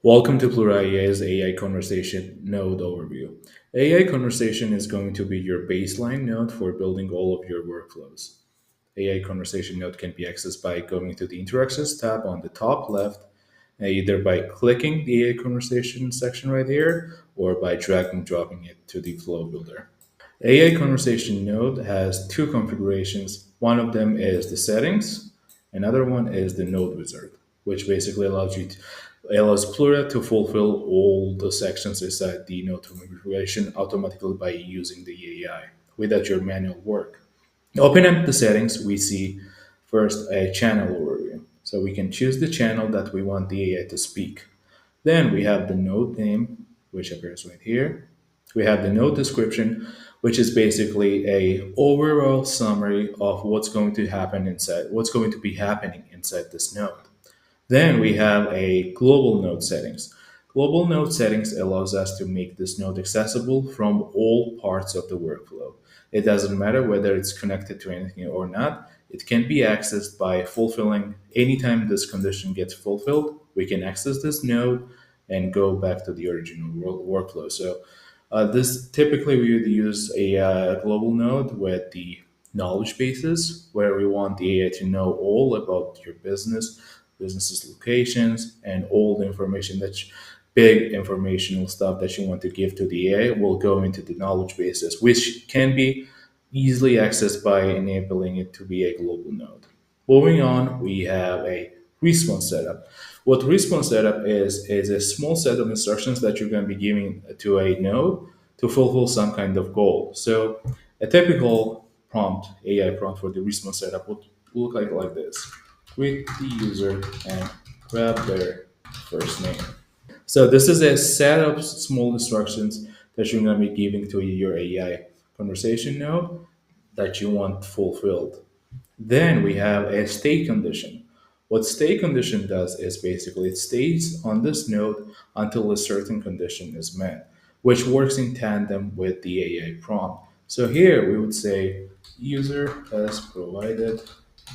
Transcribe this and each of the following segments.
Welcome to Pluralia's AI Conversation Node Overview. AI Conversation is going to be your baseline node for building all of your workflows. AI Conversation Node can be accessed by going to the Interactions tab on the top left, either by clicking the AI Conversation section right here or by drag and dropping it to the Flow Builder. AI Conversation Node has two configurations. One of them is the settings, another one is the node wizard, which basically allows Plura to fulfill all the sections inside the node configuration automatically by using the AI without your manual work. Open up the settings, we see first a channel overview. So we can choose the channel that we want the AI to speak. Then we have the node name, which appears right here. We have the node description, which is basically a overall summary of what's going to be happening inside this node. Then we have a global node settings. Global node settings allows us to make this node accessible from all parts of the workflow. It doesn't matter whether it's connected to anything or not. It can be accessed by fulfilling anytime this condition gets fulfilled. We can access this node and go back to the original workflow. So this typically we would use a global node with the knowledge bases where we want the AI to know all about your business's locations, and all the information big informational stuff that you want to give to the AI will go into the knowledge bases, which can be easily accessed by enabling it to be a global node. Moving on, we have a response setup. What response setup is a small set of instructions that you're going to be giving to a node to fulfill some kind of goal. So a typical prompt, AI prompt for the response setup would look like this. Greet the user and grab their first name. So this is a set of small instructions that you're going to be giving to your AI conversation node that you want fulfilled. Then we have a stay condition. What stay condition does is basically it stays on this node until a certain condition is met, which works in tandem with the AI prompt. So here we would say user has provided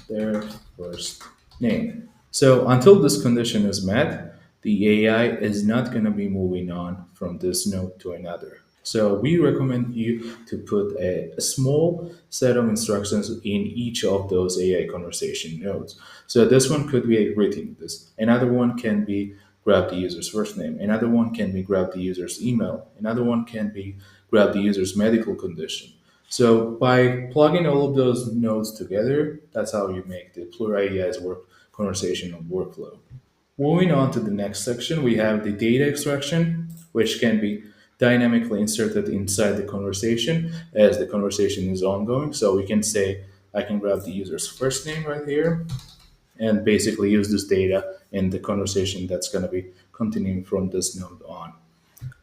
their first name. So until this condition is met, the AI is not going to be moving on from this node to another. So we recommend you to put a small set of instructions in each of those AI conversation nodes. So this one could be a greeting. This another one can be grab the user's first name. Another one can be grab the user's email. Another one can be grab the user's medical condition. So by plugging all of those nodes together, that's how you make the Pluralia's conversational workflow. Moving on to the next section, we have the data extraction, which can be dynamically inserted inside the conversation as the conversation is ongoing. So we can say, I can grab the user's first name right here and basically use this data in the conversation that's going to be continuing from this node on.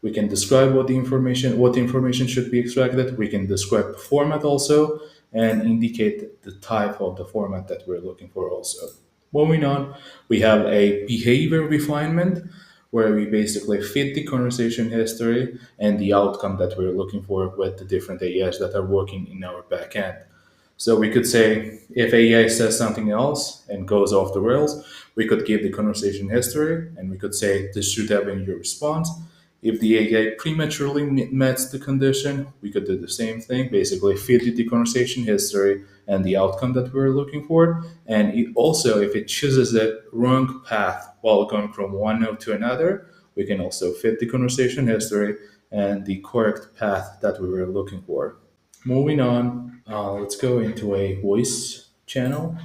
We can describe what information should be extracted. We can describe the format also and indicate the type of the format that we're looking for also. Moving on, we have a behavior refinement where we basically fit the conversation history and the outcome that we're looking for with the different AIs that are working in our backend. So we could say if AI says something else and goes off the rails, we could give the conversation history and we could say this should have been your response. If the AI prematurely met the condition, we could do the same thing, basically feed it the conversation history and the outcome that we're looking for. And also, if it chooses a wrong path while going from one node to another, we can also fit the conversation history and the correct path that we were looking for. Moving on, let's go into a voice channel,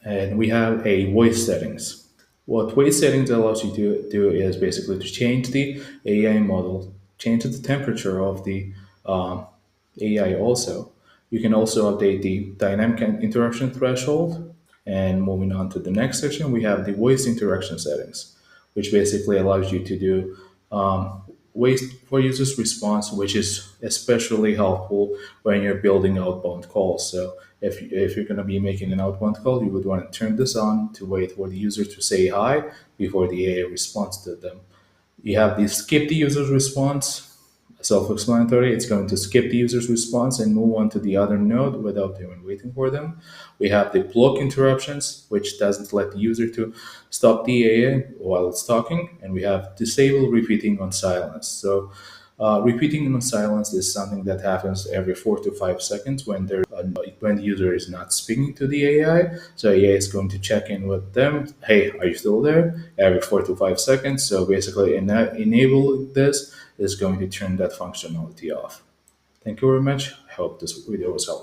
and we have a voice settings. What voice settings allows you to do is basically to change the AI model, change the temperature of the AI also. You can also update the dynamic interaction threshold. And moving on to the next section, we have the voice interaction settings, which basically allows you to do ways for users response, which is especially helpful when you're building outbound calls. So if you're going to be making an outbound call, you would want to turn this on to wait for the user to say hi before the AI responds to them. You have the skip the user's response Self-explanatory. It's going to skip the user's response and move on to the other node without even waiting for them. We have the block interruptions, which doesn't let the user to stop the AI while it's talking, and we have disable repeating on silence. So repeating on silence is something that happens every 4 to 5 seconds when the user is not speaking to the AI. So AI is going to check in with them. Hey, are you still there? Every 4 to 5 seconds. So basically, enable this is going to turn that functionality off. Thank you very much. I hope this video was helpful.